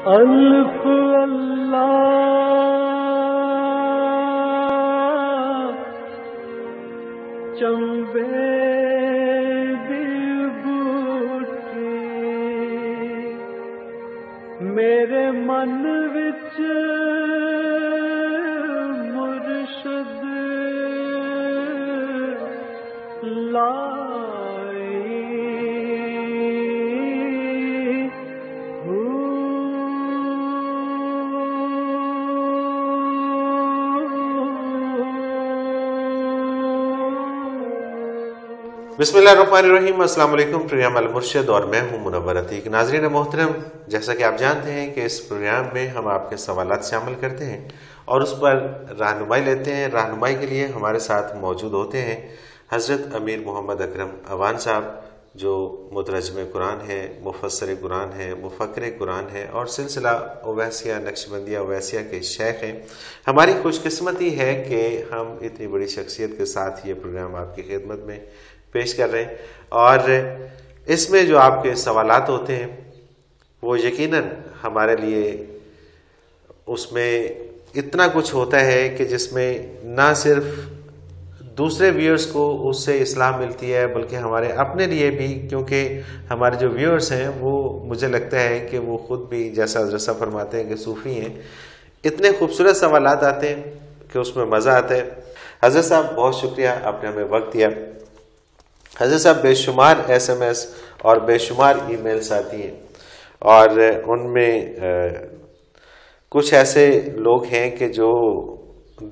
الف اللہ چمبے دی بوٹی میرے من وچ مرشد لائی بسم اللہ الرحمن الرحیم۔ السلام علیکم۔ پروگرام المرشد اور میں ہوں منور عتیق۔ ناظرین محترم، جیسا کہ آپ جانتے ہیں کہ اس پروگرام میں ہم آپ کے سوالات سے عمل کرتے ہیں اور اس پر رہنمائی لیتے ہیں۔ رہنمائی کے لیے ہمارے ساتھ موجود ہوتے ہیں حضرت امیر محمد اکرم اوان صاحب، جو مترجم قرآن ہے، مفسر قرآن ہے، مفکر قرآن ہے اور سلسلہ اویسیہ نقشبندیہ اویسیہ کے شیخ ہیں۔ ہماری خوش قسمتی ہے کہ ہم اتنی بڑی شخصیت کے ساتھ یہ پروگرام آپ کی خدمت میں پیش کر رہے ہیں، اور اس میں جو آپ کے سوالات ہوتے ہیں وہ یقیناً ہمارے لیے اس میں اتنا کچھ ہوتا ہے کہ جس میں نہ صرف دوسرے ویورز کو اس سے اصلاح ملتی ہے بلکہ ہمارے اپنے لیے بھی، کیونکہ ہمارے جو ویورز ہیں وہ مجھے لگتا ہے کہ وہ خود بھی جیسا حضرت صاحب فرماتے ہیں کہ صوفی ہیں۔ اتنے خوبصورت سوالات آتے ہیں کہ اس میں مزہ آتا ہے۔ حضرت صاحب بہت شکریہ، آپ نے ہمیں وقت دیا۔ حضرت صاحب بے شمار ایس ایم ایس اور بے شمار ای میلز آتی ہیں، اور ان میں کچھ ایسے لوگ ہیں کہ جو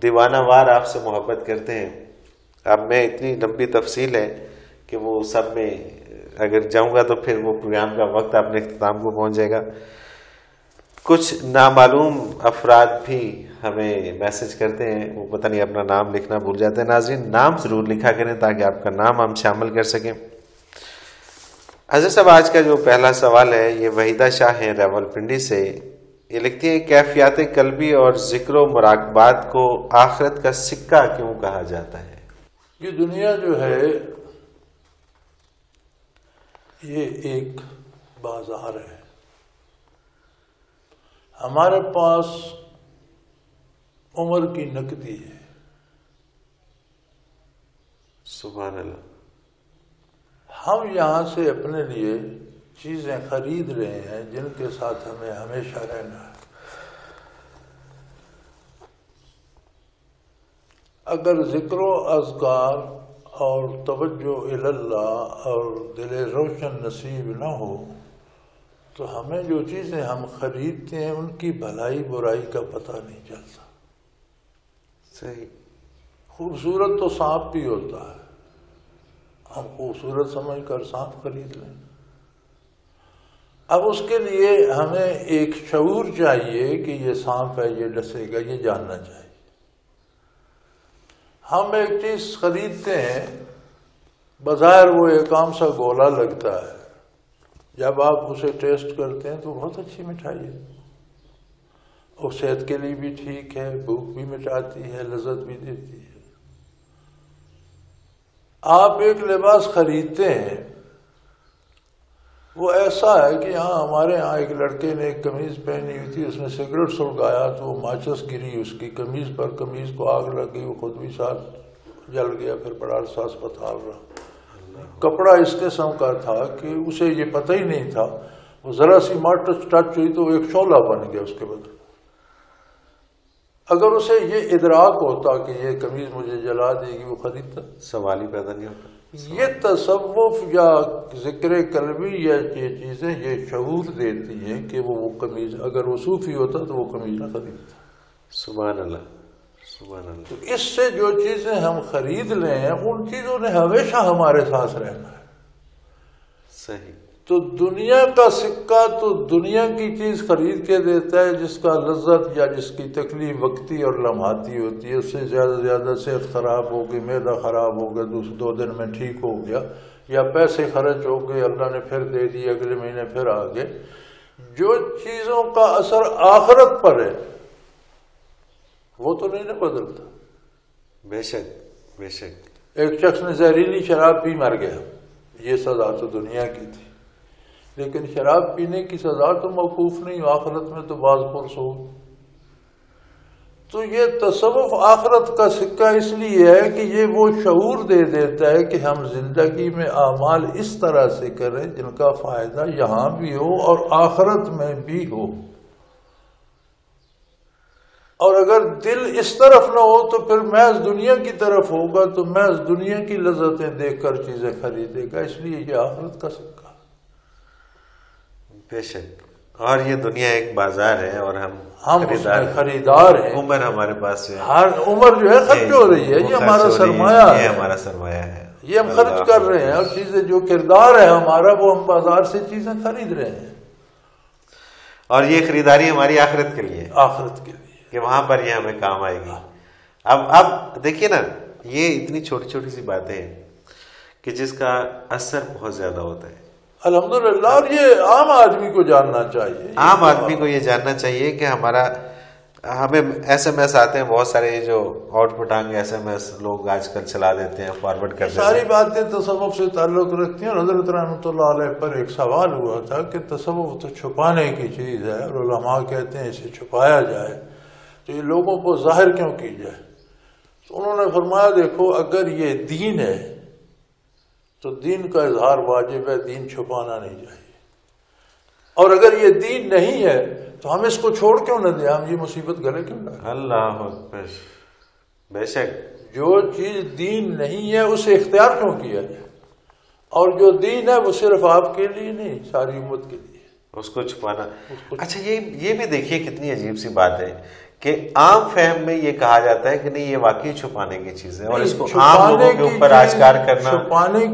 دیوانہ وار آپ سے محبت کرتے ہیں۔ اب میں اتنی لمبی تفصیل ہے کہ وہ سب میں اگر جاؤں گا تو پھر وہ پروگرام کا وقت اپنے اختتام کو پہنچ جائے گا۔ کچھ نامعلوم افراد بھی ہمیں میسج کرتے ہیں، وہ پتہ نہیں اپنا نام لکھنا بھول جاتے ہیں۔ ناظرین نام ضرور لکھا کریں تاکہ آپ کا نام ہم شامل کر سکیں۔ حضرت صاحب آج کا جو پہلا سوال ہے یہ وحیدہ شاہ ہیں راول پنڈی سے۔ یہ لکھتی ہیں کیفیات قلبی اور ذکر و مراقبات کو آخرت کا سکہ کیوں کہا جاتا ہے؟ یہ دنیا جو ہے یہ ایک بازار ہے۔ ہمارے پاس عمر کی نقدی ہے۔ سبحان اللہ۔ ہم یہاں سے اپنے لیے چیزیں خرید رہے ہیں جن کے ساتھ ہمیں ہمیشہ رہنا ہے۔ اگر ذکر و اذکار اور توجہ اللہ اور دل روشن نصیب نہ ہو تو ہمیں جو چیزیں ہم خریدتے ہیں ان کی بھلائی برائی کا پتہ نہیں چلتا۔ صحیح۔ خوبصورت تو سانپ بھی ہوتا ہے، ہم خوبصورت سمجھ کر سانپ خرید لیں۔ اب اس کے لیے ہمیں ایک شعور چاہیے کہ یہ سانپ ہے، یہ ڈسے گا، یہ جاننا چاہیے۔ ہم ایک چیز خریدتے ہیں، بظاہر وہ ایک عام سا گولا لگتا ہے، جب آپ اسے ٹیسٹ کرتے ہیں تو بہت اچھی مٹھائی ہے، اور صحت کے لیے بھی ٹھیک ہے، بھوک بھی مٹاتی ہے، لذت بھی دیتی ہے۔ آپ ایک لباس خریدتے ہیں، وہ ایسا ہے کہ یہاں ہمارے یہاں ایک لڑکے نے ایک قمیض پہنی ہوئی تھی، اس نے سگریٹ سلگایا تو وہ ماچس گری اس کی قمیض پر، قمیض کو آگ لگ گئی، وہ خود بھی ساتھ جل گیا، پھر بڑا عرصہ اسپتال رہا۔ کپڑا اس قسم کا تھا کہ اسے یہ پتہ ہی نہیں تھا، وہ ذرا سی ماٹ ٹچ ہوئی تو ایک شعلہ بن گیا اس کے بدلے۔ اگر اسے یہ ادراک ہوتا کہ یہ قمیض مجھے جلا دے گی، وہ خریدتا؟ سوال ہی پیدا نہیں ہوتا۔ یہ تصوف یا ذکر قلبی یا یہ چیزیں یہ شعور دیتی ہیں کہ وہ قمیض، اگر وہ صوفی ہوتا تو وہ قمیض نہ خریدتا۔ سبحان اللہ، سبحان اللہ۔ تو اس سے جو چیزیں ہم خرید لیں ہیں ان چیزوں نے ہمیشہ ہمارے ساتھ رہنا ہے۔ صحیح۔ تو دنیا کا سکہ تو دنیا کی چیز خرید کے دیتا ہے جس کا لذت یا جس کی تکلیف وقتی اور لمحاتی ہوتی ہے، اس سے زیادہ سے زیادہ صحت خراب ہو گئی، معدہ خراب ہو گیا، 2 دن میں ٹھیک ہو گیا، یا پیسے خرچ ہو گئے، اللہ نے پھر دے دی، اگلے مہینے پھر آ گئے۔ جو چیزوں کا اثر آخرت پر ہے وہ تو نہیں نہ بدلتا۔ بے شک، بے شک۔ ایک شخص نے زہریلی شراب پی مر گیا، یہ سزا تو دنیا کی تھی۔ لیکن شراب پینے کی سزا تو موقوف نہیں، آخرت میں تو باز پرس ہو۔ تو یہ تصوف آخرت کا سکہ اس لیے ہے کہ یہ وہ شعور دے دیتا ہے کہ ہم زندگی میں اعمال اس طرح سے کریں جن کا فائدہ یہاں بھی ہو اور آخرت میں بھی ہو۔ اور اگر دل اس طرف نہ ہو تو پھر محض دنیا کی طرف ہوگا، تو محض دنیا کی لذتیں دیکھ کر چیزیں خریدے گا، اس لیے یہ آخرت کا سکہ۔ بے شک، اور یہ دنیا ایک بازار ہے اور ہم خریدار ہیں، عمر ہمارے پاس ہے، ہر عمر جو ہے خرچ ہو رہی ہے، یہ ہمارا سرمایہ ہے، یہ ہمارا سرمایہ ہے، یہ ہم خرچ کر رہے ہیں، اور چیزیں جو کردار ہے ہمارا وہ ہم بازار سے چیزیں خرید رہے ہیں، اور یہ خریداری ہماری آخرت کے لیے، آخرت کے لیے کہ وہاں پر یہ ہمیں کام آئے گی۔ اب دیکھیے نا، یہ اتنی چھوٹی چھوٹی سی باتیں ہیں کہ جس کا اثر بہت زیادہ ہوتا ہے الحمدللہ، اور یہ عام آدمی کو جاننا چاہیے، عام آدمی کو یہ جاننا چاہیے کہ ہمیں ایس ایم ایس آتے ہیں بہت سارے، جو آؤٹ پٹانگ ایس ایم ایس لوگ آج کل چلا دیتے ہیں، فارورڈ کر دیتے ہیں، ساری باتیں تصوف سے تعلق رکھتی ہیں۔ اور حضرت رحمۃ اللہ علیہ پر ایک سوال ہوا تھا کہ تصوف تو چھپانے کی چیز ہے، اور علماء کہتے ہیں اسے چھپایا جائے تو یہ لوگوں کو ظاہر کیوں کی جائے؟ تو انہوں نے فرمایا دیکھو، اگر یہ دین ہے تو دین کا اظہار واجب ہے، دین چھپانا نہیں چاہیے، اور اگر یہ دین نہیں ہے تو ہم اس کو چھوڑ کیوں نہ دیں، ہم یہ مصیبت گلے کیوں ڈالیں؟ اللہ اکبر، بے شک، جو چیز دین نہیں ہے اسے اختیار کیوں کیا جائے، اور جو دین ہے وہ صرف آپ کے لیے نہیں، ساری امت کے لیے، اس کو چھپانا۔ اچھا، یہ بھی دیکھیے کتنی عجیب سی بات ہے کہ عام فہم میں یہ کہا جاتا ہے کہ نہیں، یہ واقعی چھپانے کی چیز ہے اور اس کو عام لوگوں کے اوپر آشکار کرنا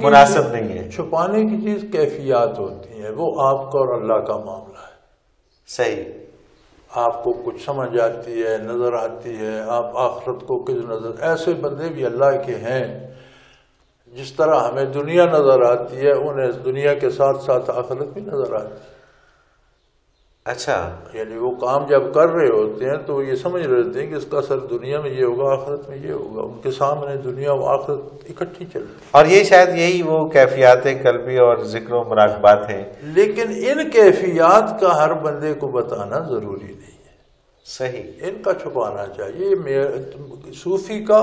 مناسب نہیں ہے۔ چھپانے کی چیز کیفیات ہوتی ہیں، وہ آپ کا اور اللہ کا معاملہ ہے۔ صحیح، آپ کو کچھ سمجھ آتی ہے، نظر آتی ہے، آپ آخرت کو کس نظر، ایسے بندے بھی اللہ کے ہیں، جس طرح ہمیں دنیا نظر آتی ہے انہیں دنیا کے ساتھ ساتھ آخرت بھی نظر آتی ہے۔ اچھا، یعنی وہ کام جب کر رہے ہوتے ہیں تو یہ سمجھ رہے ہوتے ہیں کہ اس کا اثر دنیا میں یہ ہوگا، آخرت میں یہ ہوگا، ان کے سامنے دنیا و آخرت اکٹھی چلتی ہے۔ اور یہ شاید یہی وہ کیفیات قلبی اور ذکر و مراقبات ہیں، لیکن ان کیفیات کا ہر بندے کو بتانا ضروری نہیں ہے، صحیح، ان کا چھپانا چاہیے۔ صوفی کا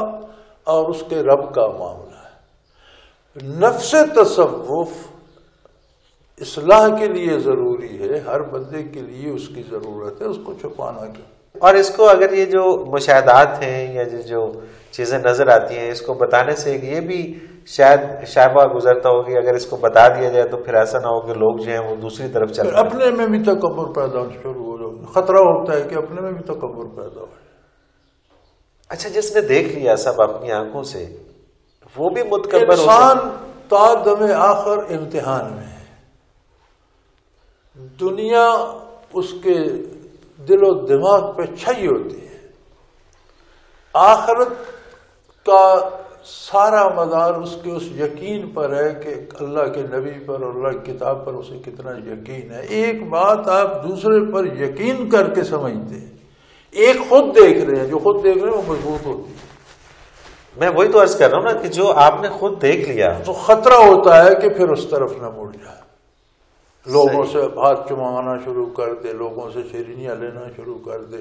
اور اس کے رب کا معاملہ ہے۔ نفس تصوف اصلاح کے لیے ضروری ہے، ہر بندے کے لیے اس کی ضرورت ہے، اس کو چھپانا کیوں؟ اور اس کو اگر یہ جو مشاہدات ہیں یا جو چیزیں نظر آتی ہیں، اس کو بتانے سے یہ بھی شاید شائبہ گزرتا ہوگی، اگر اس کو بتا دیا جائے تو پھر ایسا نہ ہو کہ لوگ جو ہیں وہ دوسری طرف چل رہے ہیں، اپنے میں بھی تکبر پیدا ہونا شروع ہو جائے، خطرہ ہوتا ہے کہ اپنے میں بھی تکبر پیدا ہو جائے۔ اچھا، جس نے دیکھ لیا سب اپنی آنکھوں سے وہ بھی متکبر ہو انسان تا دم آخر امتحان میں ہے، دنیا اس کے دل و دماغ پہ چھئی ہوتی ہے، آخرت کا سارا مدار اس کے اس یقین پر ہے کہ اللہ کے نبی پر اور اللہ کی کتاب پر اسے کتنا یقین ہے۔ ایک بات آپ دوسرے پر یقین کر کے سمجھتے ہیں، ایک خود دیکھ رہے ہیں، جو خود دیکھ رہے ہیں وہ مضبوط ہوتی ہے۔ میں وہی تو عرض کر رہا ہوں نا کہ جو آپ نے خود دیکھ لیا تو خطرہ ہوتا ہے کہ پھر اس طرف نہ مڑ جائے، لوگوں سے ہاتھ چمانا شروع کر دے، لوگوں سے شیرینیاں لینا شروع کر دے،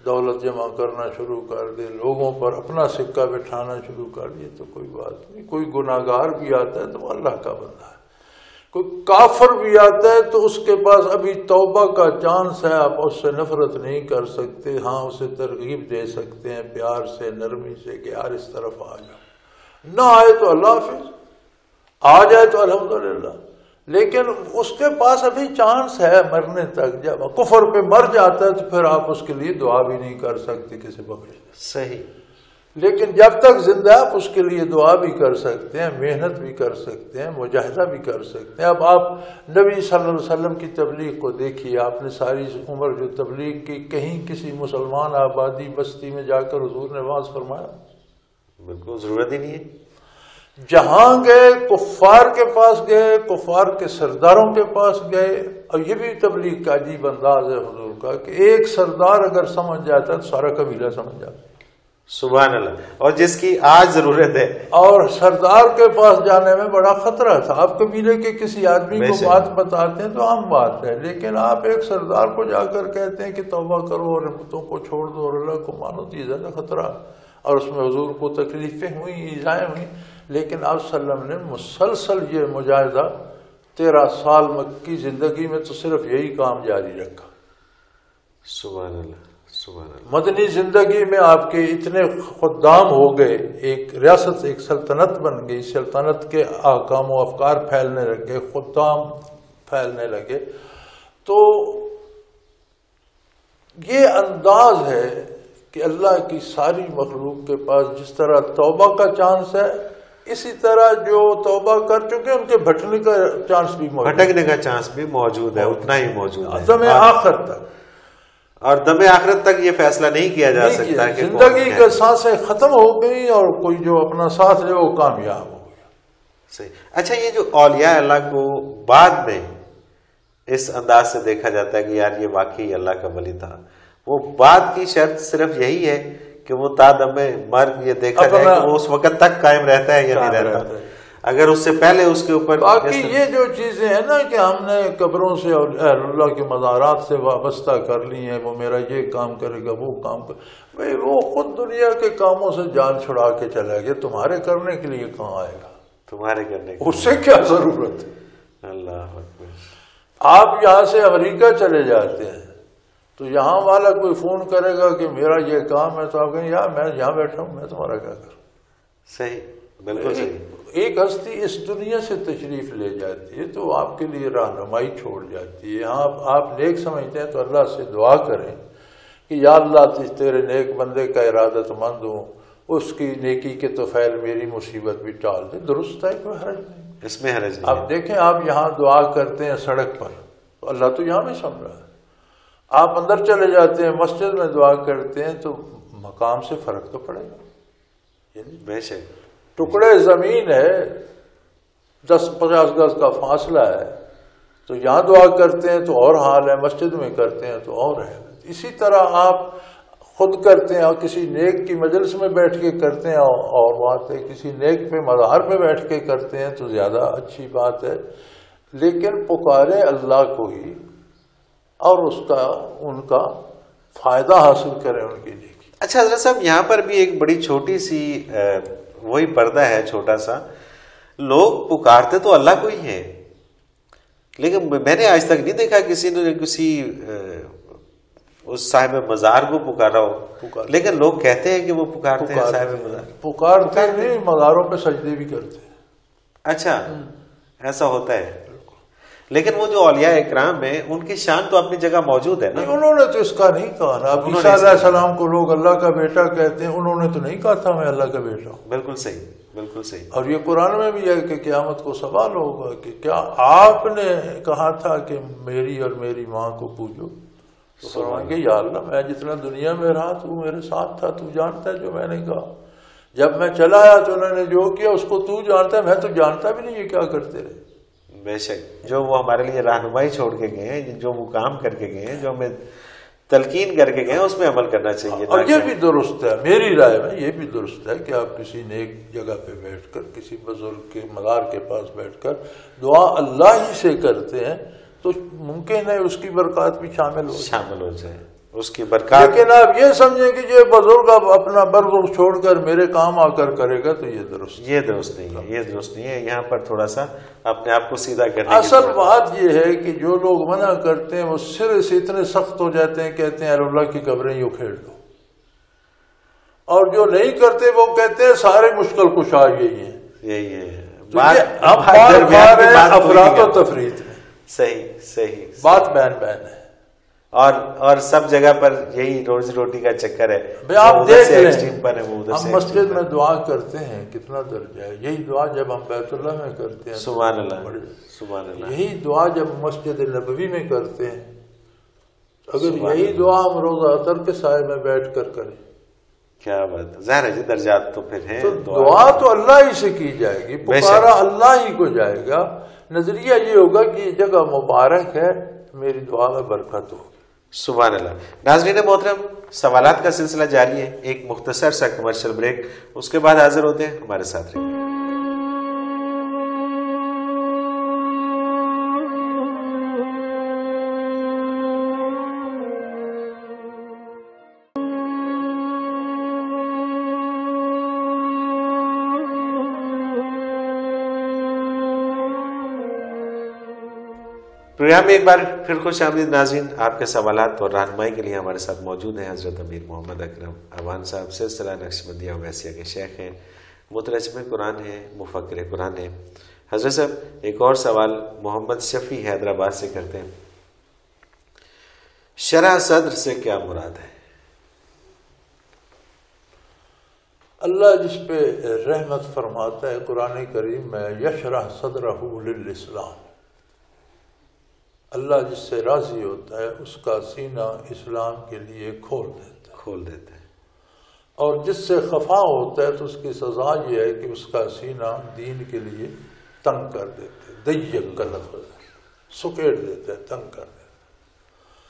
دولت جمع کرنا شروع کر دے، لوگوں پر اپنا سکہ بٹھانا شروع کر دے، تو کوئی بات نہیں۔ کوئی گناہگار بھی آتا ہے تو وہ اللہ کا بندہ ہے، کوئی کافر بھی آتا ہے تو اس کے پاس ابھی توبہ کا چانس ہے، آپ اس سے نفرت نہیں کر سکتے، ہاں اسے ترغیب دے سکتے ہیں پیار سے، نرمی سے، کہ یار اس طرف آ جاؤ، نہ آئے تو اللہ حافظ، آ جائے تو الحمدللہ، لیکن اس کے پاس ابھی چانس ہے مرنے تک۔ جب کفر پہ مر جاتا ہے تو پھر آپ اس کے لیے دعا بھی نہیں کر سکتے کسی بخش، صحیح، لیکن جب تک زندہ آپ اس کے لیے دعا بھی کر سکتے ہیں، محنت بھی کر سکتے ہیں، مجاہدہ بھی کر سکتے ہیں۔ اب آپ نبی صلی اللہ علیہ وسلم کی تبلیغ کو دیکھیے، آپ نے ساری عمر جو تبلیغ کی، کہیں کسی مسلمان آبادی بستی میں جا کر حضور نے واعظ فرمایا؟ بالکل ضرورت ہی نہیں ہے۔ جہاں گئے کفار کے پاس گئے، کفار کے سرداروں کے پاس گئے، اور یہ بھی تبلیغ کا عجیب انداز ہے حضور کا کہ ایک سردار اگر سمجھ جاتا ہے تو سارا قبیلہ سمجھ جاتا ہے۔ سبحان اللہ، اور جس کی آج ضرورت ہے. اور سردار کے پاس جانے میں بڑا خطرہ تھا. آپ قبیلے کے کسی آدمی کو بات بتاتے ہیں تو عام بات ہے، لیکن آپ ایک سردار کو جا کر کہتے ہیں کہ توبہ کرو اور بتوں کو چھوڑ دو اور اللہ کو مانو، تو یہ زیادہ خطرہ. اور اس میں حضور کو تکلیفیں ہوئیں، ایذائیں ہوئیں، لیکن آپ صلی اللہ علیہ وسلم نے مسلسل یہ مجاہدہ 13 سال مکی زندگی میں تو صرف یہی کام جاری رکھا. سبحان اللہ، سبحان اللہ. مدنی زندگی میں آپ کے اتنے خدام ہو گئے، ایک ریاست، ایک سلطنت بن گئی، سلطنت کے احکام و افکار پھیلنے لگے، خدام پھیلنے لگے. تو یہ انداز ہے کہ اللہ کی ساری مخلوق کے پاس جس طرح توبہ کا چانس ہے، اسی طرح جو توبہ کر چکے ان کے بھٹکنے کا چانس بھی موجود ہے. بھٹکنے کا چانس بھی موجود ہے، اتنا ہی موجود ہے دم آخر تک. اور دم آخرت تک یہ فیصلہ نہیں کیا جا سکتا کہ زندگی کے سانسیں ختم ہو گئی اور کوئی جو اپنا ساتھ لے وہ کامیاب ہو گیا. صحیح. اچھا، یہ جو اولیاء اللہ کو بعد میں اس انداز سے دیکھا جاتا ہے کہ یار یہ واقعی اللہ کا ولی تھا، وہ بعد کی شرط صرف یہی ہے کہ وہ تا دم مرگ یہ دیکھا جائے کہ وہ اس وقت تک قائم رہتا ہے یا نہیں رہتا. اگر اس سے پہلے اس کے اوپر باقی یہ جو چیزیں ہیں نا کہ ہم نے قبروں سے اور اہل اللہ کے مزارات سے وابستہ کر لی ہیں، وہ میرا یہ کام کرے گا، وہ کام بھائی وہ خود دنیا کے کاموں سے جان چھڑا کے چلا گیا، تمہارے کرنے کے لیے کہاں آئے گا؟ تمہارے کرنے کے اس سے کیا ضرورت ہے؟ اللہ اکبر. آپ یہاں سے امریکہ چلے جاتے ہیں تو یہاں والا کوئی فون کرے گا کہ میرا یہ کام ہے، تو آپ کہیں یار میں یہاں بیٹھا ہوں، میں تمہارا کیا کروں. صحیح، بالکل صحیح. ایک ہستی اس دنیا سے تشریف لے جاتی ہے تو آپ کے لیے رہنمائی چھوڑ جاتی ہے. آپ نیک سمجھتے ہیں تو اللہ سے دعا کریں کہ یا اللہ تیرے نیک بندے کا ارادت مند ہوں، اس کی نیکی کے طفیل میری مصیبت بھی ٹال دے. درست ہے، کوئی حرج نہیں، اس میں حرج نہیں. آپ دیکھیں، آپ یہاں دعا کرتے ہیں سڑک پر تو اللہ تو یہاں بھی سن رہا ہے. آپ اندر چلے جاتے ہیں مسجد میں دعا کرتے ہیں تو مقام سے فرق تو پڑے گا. بے شک. ٹکڑے زمین ہے، 10-50 گز کا فاصلہ ہے، تو یہاں دعا کرتے ہیں تو اور حال ہے، مسجد میں کرتے ہیں تو اور ہے. اسی طرح آپ خود کرتے ہیں اور کسی نیک کی مجلس میں بیٹھ کے کرتے ہیں اور بات ہے، کسی نیک پہ مزار پہ بیٹھ کے کرتے ہیں تو زیادہ اچھی بات ہے. لیکن پکارے اللہ کو ہی اور ان کا فائدہ حاصل کریں ان کے لیے. اچھا حضرت صاحب، یہاں پر بھی ایک بڑی چھوٹی سی وہی پردہ ہے چھوٹا سا. لوگ پکارتے تو اللہ کو ہی ہیں، لیکن میں نے آج تک نہیں دیکھا کسی نے کسی اس صاحب مزار کو پکارا ہو. لیکن لوگ کہتے ہیں کہ وہ پکارتے ہیں صاحب مزار. پکارتے نہیں، مزاروں پہ سجدے بھی کرتے ہیں. اچھا، ایسا ہوتا ہے. لیکن وہ جو اولیاء اکرام ہیں ان کی شان تو اپنی جگہ موجود ہے نا. انہوں نے تو اس کا نہیں کہا نا. اب عیسیٰ علیہ السلام کو لوگ اللہ کا بیٹا کہتے ہیں، انہوں نے تو نہیں کہا تھا میں اللہ کا بیٹا ہوں. بالکل صحیح، بالکل صحیح. اور یہ قرآن میں بھی ہے کہ قیامت کو سوال ہوگا کہ کیا آپ نے کہا تھا کہ میری اور میری ماں کو پوجو؟ تو فرمائیں گے یا اللہ میں جتنا دنیا میں رہا تو میرے ساتھ تھا، تو جانتا ہے جو میں نے کہا. جب میں چلا آیا تو انہوں نے جو کیا اس کو تو جانتا ہے، میں تو جانتا بھی نہیں یہ کیا کرتے رہے. بے شک. جو وہ ہمارے لیے رہنمائی چھوڑ کے گئے ہیں، جو وہ کام کر کے گئے ہیں، جو ہمیں تلقین کر کے گئے ہیں، اس میں عمل کرنا چاہیے. اور یہ بھی درست ہے، میری رائے میں یہ بھی درست ہے کہ آپ کسی نیک جگہ پہ بیٹھ کر، کسی بزرگ کے مزار کے پاس بیٹھ کر دعا اللہ ہی سے کرتے ہیں تو ممکن ہے اس کی برکات بھی شامل ہو جائے اس کی برکات. لیکن آپ یہ سمجھیں کہ یہ بزرگ اب اپنا برزخ چھوڑ کر میرے کام آ کر کرے گا تو یہ درست نہیں ہے. یہ درست نہیں ہے. یہاں پر تھوڑا سا اپنے آپ کو سیدھا کرنے. اصل بات یہ ہے کہ جو لوگ منع کرتے ہیں وہ سرے سے اتنے سخت ہو جاتے ہیں، کہتے ہیں اللہ کی قبریں یوں کھیڑ دو. اور جو نہیں کرتے وہ کہتے ہیں سارے مشکل کشا یہی ہے. افراد و تفریط میں صحیح بات بین ہے. اور سب جگہ پر یہی روزی روٹی کا چکر ہے. آپ دیکھ لیں، ہم مسجد میں دعا کرتے ہیں کتنا درجہ ہے. یہی دعا جب ہم بیت اللہ میں کرتے ہیں، سبحان اللہ، سبحان اللہ. یہی دعا جب مسجد نبوی میں کرتے ہیں، اگر یہی دعا ہم روزہ اطہر کے سائے میں بیٹھ کر کریں، کیا بات. ظاہر ہے جی درجات تو پھر ہیں. دعا تو اللہ ہی سے کی جائے گی، پکارا اللہ ہی کو جائے گا. نظریہ یہ ہوگا کہ یہ جگہ مبارک ہے، میری دعا میں برکت ہو. سبحان اللہ. ناظرین محترم، سوالات کا سلسلہ جاری ہے. ایک مختصر سا کمرشل بریک، اس کے بعد حاضر ہوتے ہیں. ہمارے ساتھ رہیے. پروگرام میں ایک بار پھر خوش آمدید ناظرین. آپ کے سوالات اور رہنمائی کے لیے ہمارے ساتھ موجود ہیں حضرت امیر محمد اکرم اوان صاحب، سلسلہ نقشبندیہ ویسیہ کے شیخ ہیں، مترجم قرآن ہیں، مفکر قرآن ہیں. حضرت صاحب، ایک اور سوال محمد شفیع حیدرآباد سے کرتے ہیں. شرح صدر سے کیا مراد ہے؟ اللہ جس پہ رحمت فرماتا ہے قرآن کریم میں، یشرح صدرہ للاسلام، اللہ جس سے راضی ہوتا ہے اس کا سینہ اسلام کے لیے کھول دیتا ہے. اور جس سے خفا ہوتا ہے تو اس کی سزا یہ ہے کہ اس کا سینہ دین کے لیے تنگ کر دیتے، ضیق کا لفظ ہے، سکیڑ دیتا ہے، تنگ کر دیتا ہے.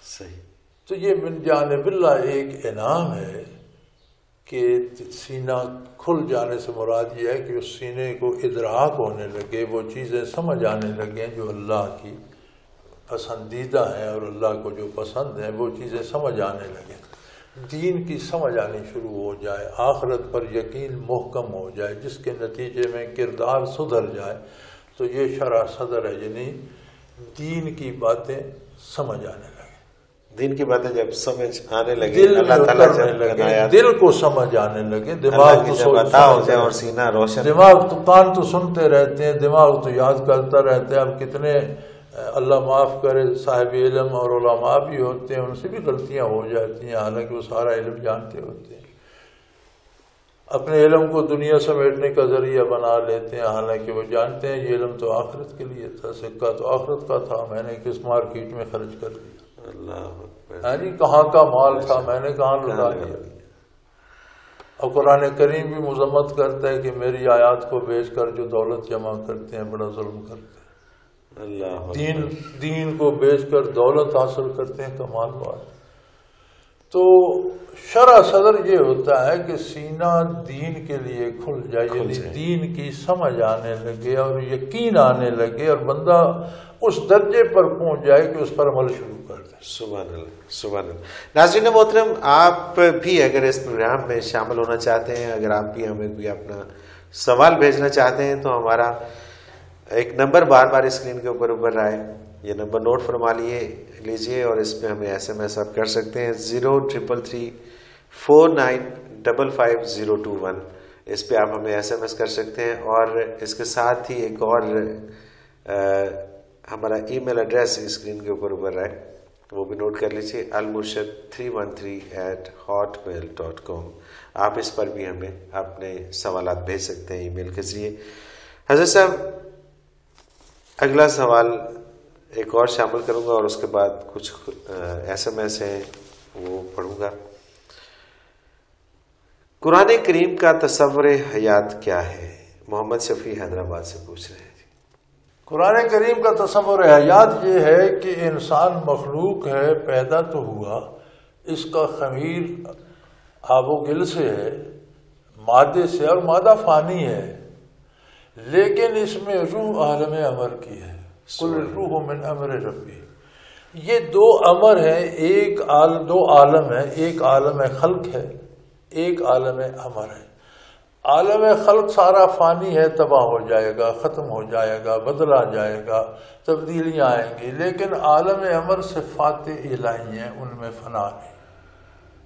صحیح. تو یہ من جانب اللہ ایک انعام ہے کہ سینہ کھل جانے سے مراد یہ ہے کہ اس سینے کو ادراک ہونے لگے، وہ چیزیں سمجھ آنے لگیں جو اللہ کی پسندیدہ ہیں اور اللہ کو جو پسند ہیں وہ چیزیں سمجھ آنے لگیں، دین کی سمجھ آنی شروع ہو جائے، آخرت پر یقین محکم ہو جائے، جس کے نتیجے میں کردار سدھر جائے. تو یہ شرح صدر ہے، یعنی دین کی باتیں سمجھ آنے لگیں. دین کی باتیں جب سمجھ آنے لگے، دل میں اللہ تعالیٰ اترنے لگے، دل کو سمجھ آنے لگے، دماغ تو عطا ہو جائے اور سینہ روشن. دماغ تو، کان تو سنتے رہتے ہیں، دماغ تو یاد کرتا رہتا ہے. اب کتنے اللہ معاف کرے صاحب علم اور علماء بھی ہوتے ہیں، ان سے بھی غلطیاں ہو جاتی ہیں، حالانکہ وہ سارا علم جانتے ہوتے ہیں. اپنے علم کو دنیا سمیٹنے کا ذریعہ بنا لیتے ہیں، حالانکہ وہ جانتے ہیں یہ علم تو آخرت کے لیے تھا، سکہ تو آخرت کا تھا، میں نے کس مارکیٹ میں خرچ کر دیا. اللہ جی کہاں کا مال تھا، میں نے کہاں لٹا دیا. اور قرآن کریم بھی مذمت کرتا ہے کہ میری آیات کو بیچ کر جو دولت جمع کرتے ہیں بڑا ظلم کرتے ہیں. اللہ دین کو بیچ کر دولت حاصل کرتے ہیں، کمال بات. تو شرح صدر یہ ہوتا ہے کہ سینہ دین کے لیے کھل جائے، یعنی دین کی سمجھ آنے لگے اور یقین آنے لگے، اور بندہ اس درجے پر پہنچ جائے کہ اس پر عمل شروع کر دے. سبحان اللہ، سبحان اللہ. ناظرین محترم، آپ بھی اگر اس پروگرام میں شامل ہونا چاہتے ہیں، اگر آپ بھی ہمیں کوئی اپنا سوال بھیجنا چاہتے ہیں، تو ہمارا ایک نمبر بار بار اسکرین کے اوپر ابھر رہا ہے، یہ نمبر نوٹ فرما لیجئے اور اس پہ ہمیں SMS آپ کر سکتے ہیں 033349555021. اس پہ آپ ہمیں SMS کر سکتے ہیں. اور اس کے ساتھ ہی ایک اور ہمارا ای میل ایڈریس اسکرین کے اوپر ابھر رہا ہے، وہ بھی نوٹ کر لیجیے، almurshid313@hotmail.com. آپ اس پر بھی ہمیں اپنے سوالات بھیج سکتے ہیں ای میل کے ذریعے. حضرت صاحب، اگلا سوال ایک اور شامل کروں گا اور اس کے بعد کچھ SMS ہیں وہ پڑھوں گا. قرآن کریم کا تصور حیات کیا ہے؟ محمد شفیع حیدرآباد سے پوچھ رہے ہیں. قرآن کریم کا تصور حیات یہ ہے کہ انسان مخلوق ہے، پیدا تو ہوا، اس کا خمیر آب و گل سے ہے، مادے سے، اور مادہ فانی ہے، لیکن اس میں روح عالم امر کی ہے. کل روح من امر ربی. یہ دو امر ہیں، دو عالم ہیں، ایک عالم خلق ہے، ایک عالم امر ہے. عالم خلق سارا فانی ہے، تباہ ہو جائے گا، ختم ہو جائے گا، بدلا جائے گا، تبدیلیاں آئیں گی. لیکن عالم امر صفات الہی ہیں، ان میں فنا نہیں.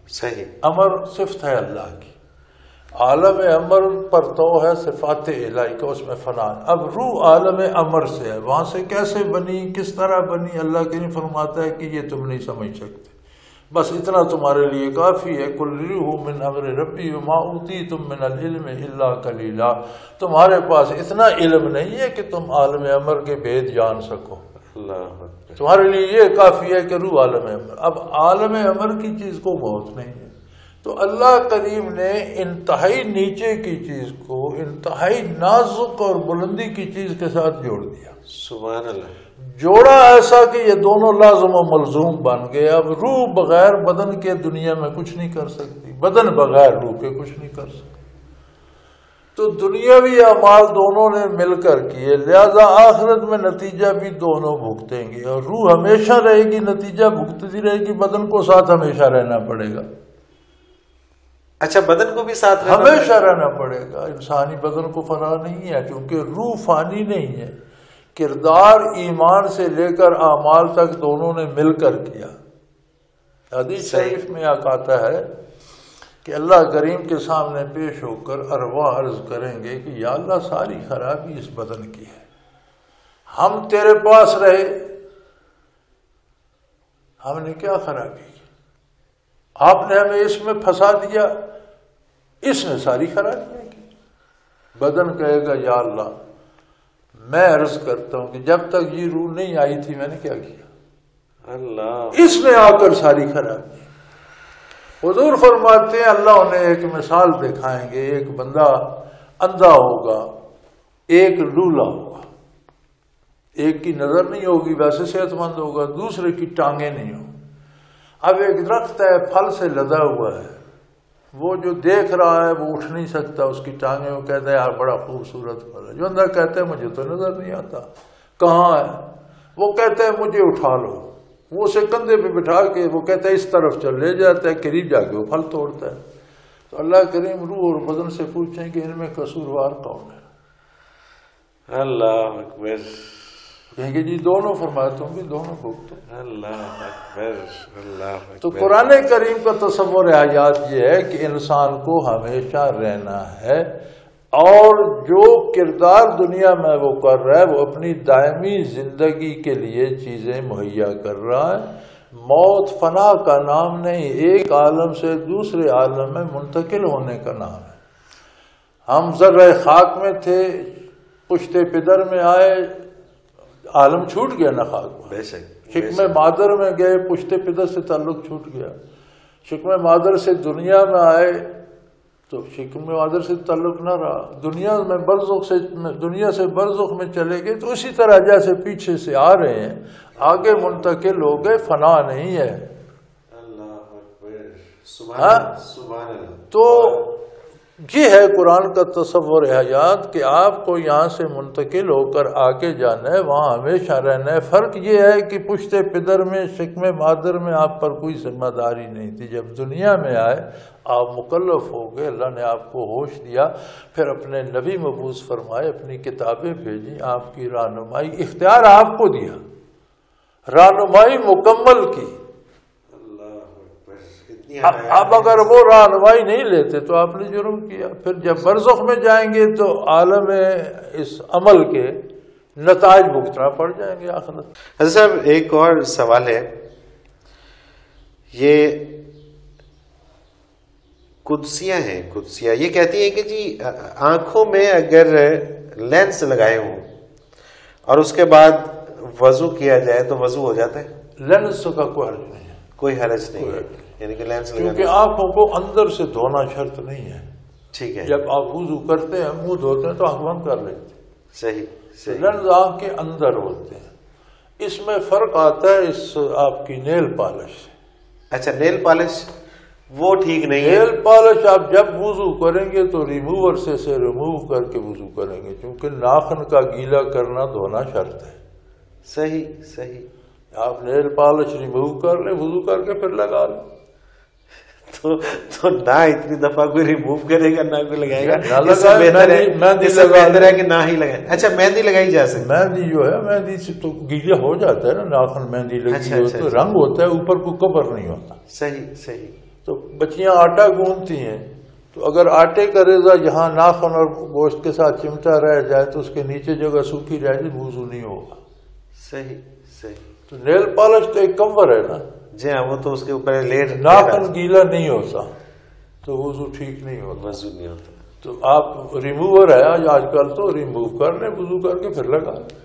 صحیح. امر صفت ہے اللہ کی، عالم امر پر تو ہے صفات الہی کا، اس میں فنا ہے. اب روح عالم امر سے ہے، وہاں سے کیسے بنی، کس طرح بنی، اللہ کریم فرماتا ہے کہ یہ تم نہیں سمجھ سکتے، بس اتنا تمہارے لیے کافی ہے. کل روح من امر ربی وما اوتیتم من العلم الا قلیلا. تمہارے پاس اتنا علم نہیں ہے کہ تم عالم امر کے بھید جان سکو. اللہ، تمہارے لیے یہ کافی ہے کہ روح عالم امر. اب عالم امر کی چیز کو بہت نہیں ہے، تو اللہ کریم نے انتہائی نیچے کی چیز کو کو انتہائی نازک اور بلندی کی چیز کے ساتھ جوڑ دیا. سبحان اللہ. جوڑا ایسا کہ یہ دونوں لازم و ملزوم بن گئے. اب روح بغیر بدن کے دنیا میں کچھ نہیں کر سکتی، بدن بغیر روح کے کچھ نہیں کر سکتی. تو دنیاوی اعمال دونوں نے مل کر کیے، لہذا آخرت میں نتیجہ بھی دونوں بھگتیں گے. اور روح ہمیشہ رہے گی، نتیجہ بھگتتی رہے گی، بدن کو ساتھ ہمیشہ رہنا پڑے گا. اچھا، بدن کو بھی ساتھ ہمیشہ رہنا پڑے گا. انسانی بدن کو فنا نہیں ہے کیونکہ روح فانی نہیں ہے. کردار ایمان سے لے کر اعمال تک دونوں نے مل کر کیا. حدیث شریف میں آتا ہے کہ اللہ کریم کے سامنے پیش ہو کر ارواح عرض کریں گے کہ یا اللہ ساری خرابی اس بدن کی ہے، ہم تیرے پاس رہے، ہم نے کیا خرابی کی؟ آپ نے ہمیں اس میں پھنسا دیا، اس نے ساری خرابیاں کی. بدن کہے گا یا اللہ میں عرض کرتا ہوں کہ جب تک یہ روح نہیں آئی تھی میں نے کیا کیا؟ اللہ، اس نے آ کر ساری خرابی. حضور فرماتے ہیں اللہ انہیں ایک مثال دکھائیں گے. ایک بندہ اندھا ہوگا، ایک لولا ہوگا. ایک کی نظر نہیں ہوگی ویسے صحت مند ہوگا، دوسرے کی ٹانگیں نہیں ہوں. اب ایک درخت ہے پھل سے لدا ہوا ہے، وہ جو دیکھ رہا ہے وہ اٹھ نہیں سکتا، اس کی ٹانگیں، وہ کہتا ہے یار بڑا خوبصورت پھل ہے. جو اندھا کہتا ہے مجھے تو نظر نہیں آتا کہاں ہے، وہ کہتا ہے مجھے اٹھا لو، وہ اسے کندھے پہ بٹھا کے وہ کہتا ہے اس طرف چل، لے جاتا ہے، قریب جا کے وہ پھل توڑتا ہے. تو اللہ کریم روح اور بدن سے پوچھیں کہ ان میں قصوروار کون ہے؟ اللہ اکبر. کہیں گے جی دونوں. فرماتا ہوں کہ دونوں بھگتو. اللہ اکبر، اللہ اکبر. تو قرآن کریم کا تصور حیات یہ ہے کہ انسان کو ہمیشہ رہنا ہے، اور جو کردار دنیا میں وہ کر رہا ہے وہ اپنی دائمی زندگی کے لیے چیزیں مہیا کر رہا ہے. موت فنا کا نام نہیں، ایک عالم سے دوسرے عالم میں منتقل ہونے کا نام ہے. ہم ذرہ خاک میں تھے، پشت پدر میں آئے، عالم چھوٹ گیا نا خاک میں. بے شک. شکم مادر میں گئے، پشت پدر سے تعلق چھوٹ گیا. شکم مادر سے دنیا میں آئے تو شکم مادر سے تعلق نہ رہا. دنیا میں برزخ سے، دنیا سے برزخ میں چلے گئے تو اسی طرح جیسے پیچھے سے آ رہے ہیں آگے منتقل ہو گئے. فنا نہیں ہے. اللہ اکبر. سبحان اللہ. تو یہ ہے قرآن کا تصور حیات کہ آپ کو یہاں سے منتقل ہو کر آگے جانا ہے، وہاں ہمیشہ رہنا ہے. فرق یہ ہے کہ پشت پدر میں، شکم مادر میں آپ پر کوئی ذمہ داری نہیں تھی. جب دنیا میں آئے آپ مکلف ہو گئے، اللہ نے آپ کو ہوش دیا، پھر اپنے نبی مبعوث فرمائے، اپنی کتابیں بھیجی، آپ کی رہنمائی، اختیار آپ کو دیا، رہنمائی مکمل کی. اب اگر وہ رہنمائی نہیں لیتے تو آپ نے جرم کیا. پھر جب برزخ میں جائیں گے تو عالم اس عمل کے نتائج بھگتنا پڑ جائیں گے آخرت. حضرت صاحب ایک اور سوال ہے، یہ قدسیاں ہیں، قدسیاں یہ کہتی ہیں کہ جی آنکھوں میں اگر لینس لگائے ہوں اور اس کے بعد وضو کیا جائے تو وضو ہو جاتا ہے؟ لینس کا کوئی حرج نہیں ہے. کوئی حرج نہیں ہے، یعنی کہ لینس کیونکہ آنکھوں کو اندر سے دھونا شرط نہیں ہے. ٹھیک ہے. جب آپ وضو کرتے ہیں، منہ دھوتے ہیں تو آنکھ بند کر لیتے ہیں. صحیح صحیح. لینس آنکھ کے اندر ہوتے ہیں. اس میں فرق آتا ہے اس آپ کی نیل پالش سے. اچھا، نیل پالش وہ ٹھیک نہیں ہے. نیل پالش آپ جب وضو کریں گے تو ریموور سے ریموو کر کے وضو کریں گے، کیونکہ ناخن کا گیلا کرنا دھونا شرط ہے. صحیح صحیح. آپ نیل پالش ریموو کر لیں، وضو کر کے پھر لگا لیں. تو نہ اتنی دفعہ کوئی ریموو کرے گا نہ کوئی لگائے گا. اس سے بہتر ہے کہ نہ ہی لگائے. اچھا، مہندی لگائی جا سکتی؟ مہندی جو ہے، مہندی سے تو گیلا ہو جاتا ہے نا، ناخن مہندی لگی ہو تو رنگ ہوتا ہے، اوپر کو کور نہیں ہوتا. صحیح صحیح. تو بچیاں آٹا گوندتی ہیں تو اگر آٹے کا ریزہ جہاں ناخن اور گوشت کے ساتھ چمٹا رہ جائے تو اس کے نیچے جگہ سوکھی رہ جائے، وضو نہیں ہوگا. صحیح صحیح. تو نیل پالش تو ایک کور ہے نا. جی ہاں، وہ تو اس کے اوپر لیٹ ناخن گیلا نہیں ہوتا تو وضو ٹھیک نہیں ہوتا. وضو نہیں ہوتا. تو آپ ریموور ہے آج کل تو ریموو کر لیں، وضو کر کے پھر لگا لیں.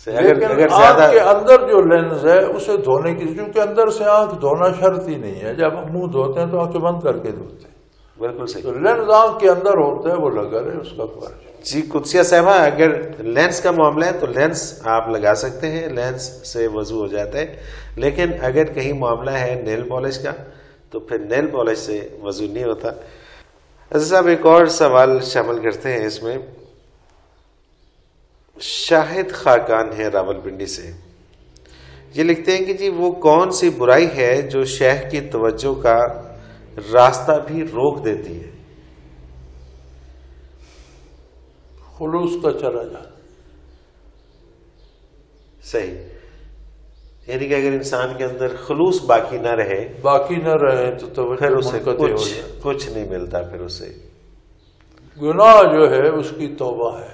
لیکن آنکھ کے اندر جو لینز ہے اسے دھونے کی، کیونکہ اندر سے آنکھ دھونا شرط ہی نہیں ہے. جب ہم منہ دھوتے ہیں تو آنکھیں بند کر کے دھوتے ہیں. بالکل صحیح. تو لینس آنکھ کے اندر ہوتا ہے، وہ لگا رہے، اس کا فرض. جی قدسیہ صاحبہ، اگر لینس کا معاملہ ہے تو لینس آپ لگا سکتے ہیں، لینس سے وضو ہو جاتا ہے. لیکن اگر کہیں معاملہ ہے نیل پالش کا تو پھر نیل پالش سے وضو نہیں ہوتا. حضرت صاحب ایک اور سوال شامل کرتے ہیں اس میں. شاہد خاقان ہے راولپنڈی سے، یہ لکھتے ہیں کہ جی وہ کون سی برائی ہے جو شیخ کی توجہ کا راستہ بھی روک دیتی ہے؟ خلوص کا چلا جاتا. صحیح. یعنی کہ اگر انسان کے اندر خلوص باقی نہ رہے تو توجہ پھر اسے منقطع ہو جائے. کچھ نہیں ملتا. پھر اسے گناہ جو ہے اس کی توبہ ہے.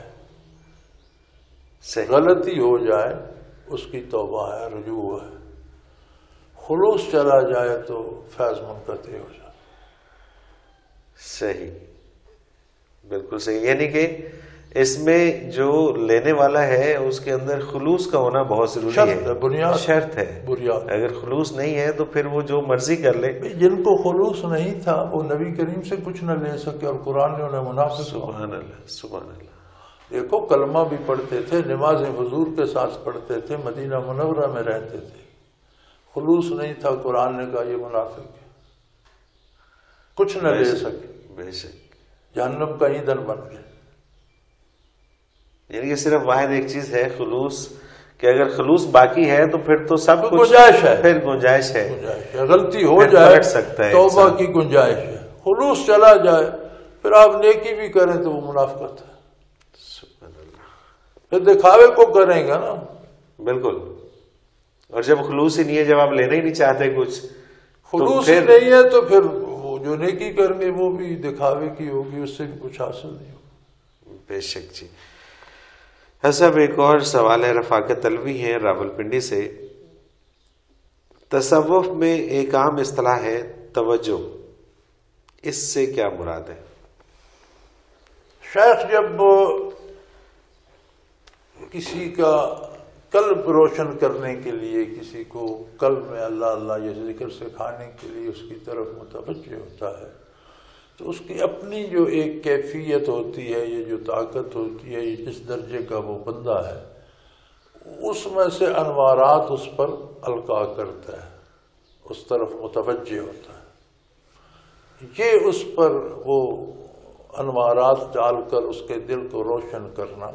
صحیح. غلطی ہو جائے اس کی توبہ ہے، رجوع ہے. خلوص چلا جائے تو فیض منقطع ہو جائے. صحیح، بالکل صحیح. یعنی کہ اس میں جو لینے والا ہے اس کے اندر خلوص کا ہونا بہت ضروری ہے، بنیاد شرط ہے. بنیاد. اگر خلوص نہیں ہے تو پھر وہ جو مرضی کر لے. جن کو خلوص نہیں تھا وہ نبی کریم سے کچھ نہ لے سکے، اور قرآن نے انہیں منافق. سبحان اللہ، سبحان اللہ. دیکھو کلمہ بھی پڑھتے تھے، نمازیں حضور کے ساتھ پڑھتے تھے، مدینہ منورہ میں رہتے تھے، خلوص نہیں تھا. قرآن نے کہا یہ منافق ہے، کچھ نہ لے سکے، بے شک جہنم کا ایندھن بن گئے. یعنی کہ صرف واحد ایک چیز ہے خلوص، کہ اگر خلوص باقی ہے تو پھر تو سب کچھ گنجائش ہے. پھر گنجائش ہے، غلطی ہو جائے پلٹ سکتا ہے توبہ انسان. کی گنجائش ہے. خلوص چلا جائے پھر آپ نیکی بھی کریں تو وہ منافقت ہے. سبحان اللہ. پھر دکھاوے کو کریں گا نا. بالکل. اور جب خلوص ہی نہیں ہے، جب آپ لینا ہی نہیں چاہتے کچھ، خلوص ہی نہیں ہے تو پھر وہ جو نیکی کریں گے وہ بھی دکھاوے کی ہوگی، اس سے بھی کچھ حاصل نہیں ہوگا. بے شک. جی صاحب ایک اور سوال ہے، رفاقت تلوی ہے راولپنڈی سے. تصوف میں ایک عام اصطلاح ہے توجہ، اس سے کیا مراد ہے؟ شیخ جب کسی کا قلب روشن کرنے کے لیے، کسی کو قلب میں اللہ اللہ یہ ذکر سکھانے کے لیے اس کی طرف متوجہ ہوتا ہے، تو اس کی اپنی جو ایک کیفیت ہوتی ہے، یہ جو طاقت ہوتی ہے، یہ جس درجے کا وہ بندہ ہے، اس میں سے انوارات اس پر القاء کرتا ہے، اس طرف متوجہ ہوتا ہے. یہ اس پر وہ انوارات ڈال کر اس کے دل کو روشن کرنا،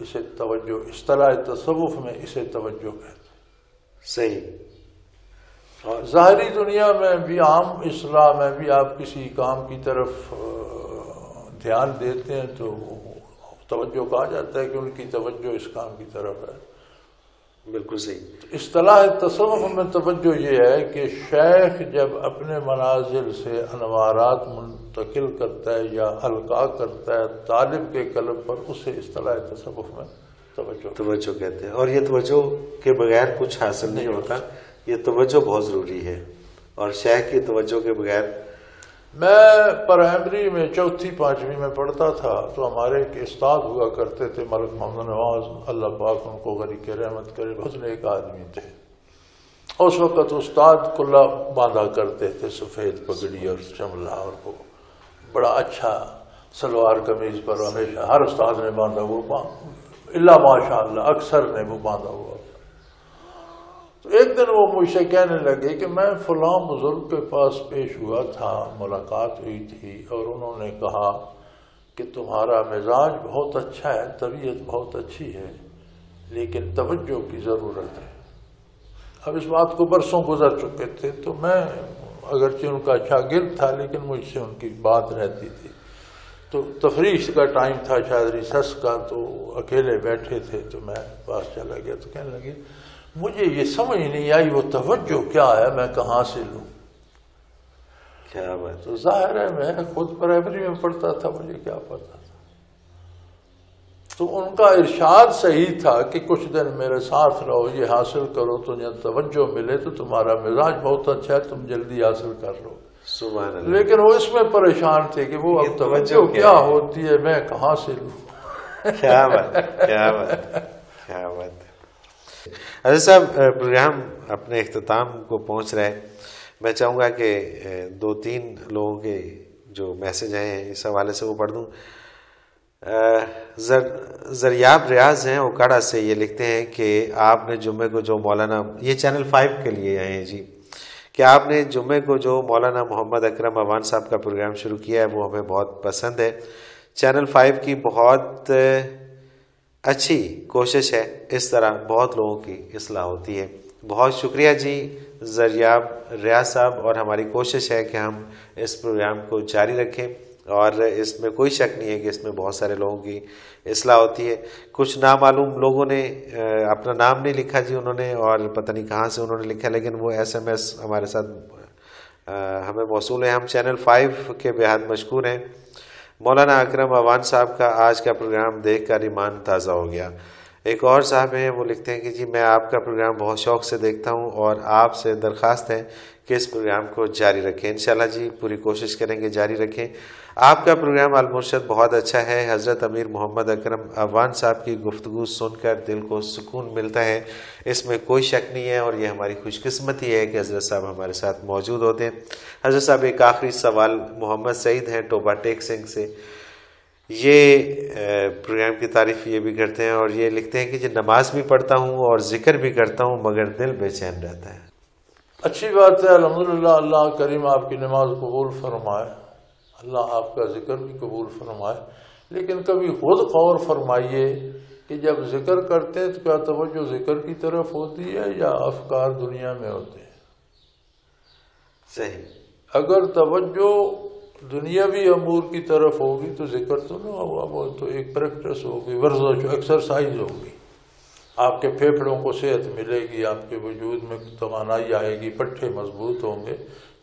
اسے توجہ، اصطلاح تصوف میں اسے توجہ کہتے ہیں. صحیح. اور ظاہری دنیا میں بھی، عام اصلاح میں بھی، آپ کسی کام کی طرف دھیان دیتے ہیں تو توجہ کہا جاتا ہے کہ ان کی توجہ اس کام کی طرف ہے. بالکل صحیح. اصطلاح تصوف میں توجہ یہ ہے کہ شیخ جب اپنے منازل سے انوارات منتقل کرتا ہے یا القاء کرتا ہے طالب کے قلب پر، اسے اصطلاح تصوف میں توجہ کہتے ہیں. اور یہ توجہ کے بغیر کچھ حاصل نہیں ہوتا، یہ توجہ بہت ضروری ہے. اور شیخ کی توجہ کے بغیر، میں پرائمری میں چوتھی پانچویں میں پڑھتا تھا تو ہمارے ایک استاد ہوا کرتے تھے، ملک محمد نواز، اللہ پاک ان کو غریق رحمت کرے، بہت نیک آدمی تھے. اس وقت استاد کلا باندھا کرتے تھے، سفید پگڑی اور چملا، اور وہ بڑا اچھا سلوار قمیض پر ہمیشہ ہر استاد نے باندھا ہوا، اللہ ماشاء اللہ اکثر نے وہ باندھا ہوا. تو ایک دن وہ مجھ سے کہنے لگے کہ میں فلاں بزرگ کے پاس پیش ہوا تھا، ملاقات ہوئی تھی، اور انہوں نے کہا کہ تمہارا مزاج بہت اچھا ہے، طبیعت بہت اچھی ہے، لیکن توجہ کی ضرورت ہے. اب اس بات کو برسوں گزر چکے تھے، تو میں اگرچہ ان کا شاگرد تھا لیکن مجھ سے ان کی بات رہتی تھی. تو تفریح کا ٹائم تھا، شاید ریسس کا، تو اکیلے بیٹھے تھے، تو میں پاس چلا گیا. تو کہنے لگے مجھے یہ سمجھ نہیں آئی وہ توجہ کیا ہے، میں کہاں سے لوں. کیا بات. تو ظاہر ہے میں خود پرائمری میں پڑھتا تھا، مجھے کیا پتا تھا. تو ان کا ارشاد صحیح تھا کہ کچھ دن میرے ساتھ رہو، یہ حاصل کرو تو جب توجہ ملے تو تمہارا مزاج بہت اچھا ہے، تم جلدی حاصل کر لو. سبحان اللہ. لیکن وہ اس میں پریشان تھے کہ وہ اب توجہ کیا ہوتی ہے، میں کہاں سے لوں. کیا بات، کیا بات، کیا بات. حضرت صاحب پروگرام اپنے اختتام کو پہنچ رہے ہیں. میں چاہوں گا کہ 2-3 لوگوں کے جو میسج آئے ہیں اس حوالے سے وہ پڑھ دوں. زریاب ریاض ہیں اوکاڑا سے، یہ لکھتے ہیں کہ آپ نے جمعے کو جو مولانا، یہ چینل 5 کے لیے آئے ہیں جی، کہ آپ نے جمعے کو جو مولانا محمد اکرم عوان صاحب کا پروگرام شروع کیا ہے وہ ہمیں بہت پسند ہے. چینل 5 کی بہت اچھی کوشش ہے، اس طرح بہت لوگوں کی اصلاح ہوتی ہے. بہت شکریہ جی زریاب ریاض صاحب، اور ہماری کوشش ہے کہ ہم اس پروگرام کو جاری رکھیں، اور اس میں کوئی شک نہیں ہے کہ اس میں بہت سارے لوگوں کی اصلاح ہوتی ہے. کچھ نامعلوم لوگوں نے اپنا نام نہیں لکھا جی انہوں نے، اور پتہ نہیں کہاں سے انہوں نے لکھا، لیکن وہ SMS ہمارے ساتھ ہمیں موصول ہے. ہم چینل 5 کے بہت مشکور ہیں. مولانا اکرم عوان صاحب کا آج کا پروگرام دیکھ کر ایمان تازہ ہو گیا. ایک اور صاحب ہیں وہ لکھتے ہیں کہ جی میں آپ کا پروگرام بہت شوق سے دیکھتا ہوں، اور آپ سے درخواست ہے کہ اس پروگرام کو جاری رکھیں. انشاءاللہ جی پوری کوشش کریں گے جاری رکھیں. آپ کا پروگرام المرشد بہت اچھا ہے. حضرت امیر محمد اکرم عوان صاحب کی گفتگو سن کر دل کو سکون ملتا ہے، اس میں کوئی شک نہیں ہے، اور یہ ہماری خوش قسمتی ہے کہ حضرت صاحب ہمارے ساتھ موجود ہوتے ہیں. حضرت صاحب ایک آخری سوال محمد سعید ہیں ٹوبا ٹیک سنگھ سے، یہ پروگرام کی تعریف یہ بھی کرتے ہیں، اور یہ لکھتے ہیں کہ جی نماز بھی پڑھتا ہوں اور ذکر بھی کرتا ہوں مگر دل بے چین رہتا ہے. اچھی بات ہے، الحمدللہ. اللہ کریم آپ کی نماز قبول فرمائے، اللہ آپ کا ذکر بھی قبول فرمائے. لیکن کبھی خود غور فرمائیے کہ جب ذکر کرتے ہیں تو کیا توجہ ذکر کی طرف ہوتی ہے یا افکار دنیا میں ہوتے ہیں؟ صحیح. اگر توجہ دنیاوی امور کی طرف ہوگی تو ذکر تو نہ ہوگا، وہ تو ایک پریکٹس ہوگی، ورزش ایکسرسائز ہوگی. آپ کے پھیپھڑوں کو صحت ملے گی، آپ کے وجود میں توانائی آئے گی، پٹھے مضبوط ہوں گے.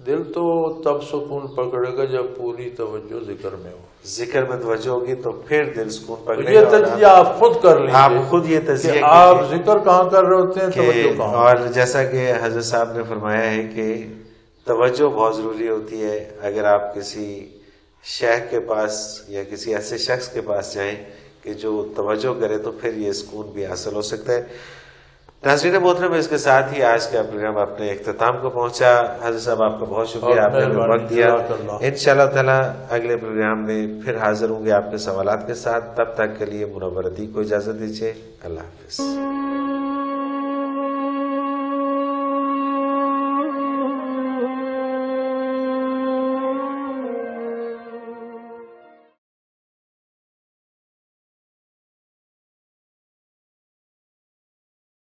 دل تو تب سکون پکڑے گا جب پوری توجہ ذکر میں ہو. ذکر میں توجہ ہوگی تو پھر دل سکون پکڑے یہ گا. تجزیہ آپ خود کر لیجیے، آپ خود یہ تجزیہ کہ آپ ذکر کہاں کر رہے ہوتے ہیں، توجہ کہ کہاں. اور جیسا کہ حضرت صاحب نے فرمایا ہے کہ توجہ بہت ضروری ہوتی ہے. اگر آپ کسی شیخ کے پاس یا کسی ایسے شخص کے پاس جائیں کہ جو توجہ کرے تو پھر یہ سکون بھی حاصل ہو سکتا ہے. ناظرین محترم، اس کے ساتھ ہی آج کا پروگرام اپنے اختتام کو پہنچا. حضرت صاحب آپ کا بہت شکریہ، آپ نے ہمیں وقت دیا. انشاءاللہ تعالی اگلے پروگرام میں پھر حاضر ہوں گے آپ کے سوالات کے ساتھ. تب تک کے لیے منور عتیق کو اجازت دیجیے. اللہ حافظ.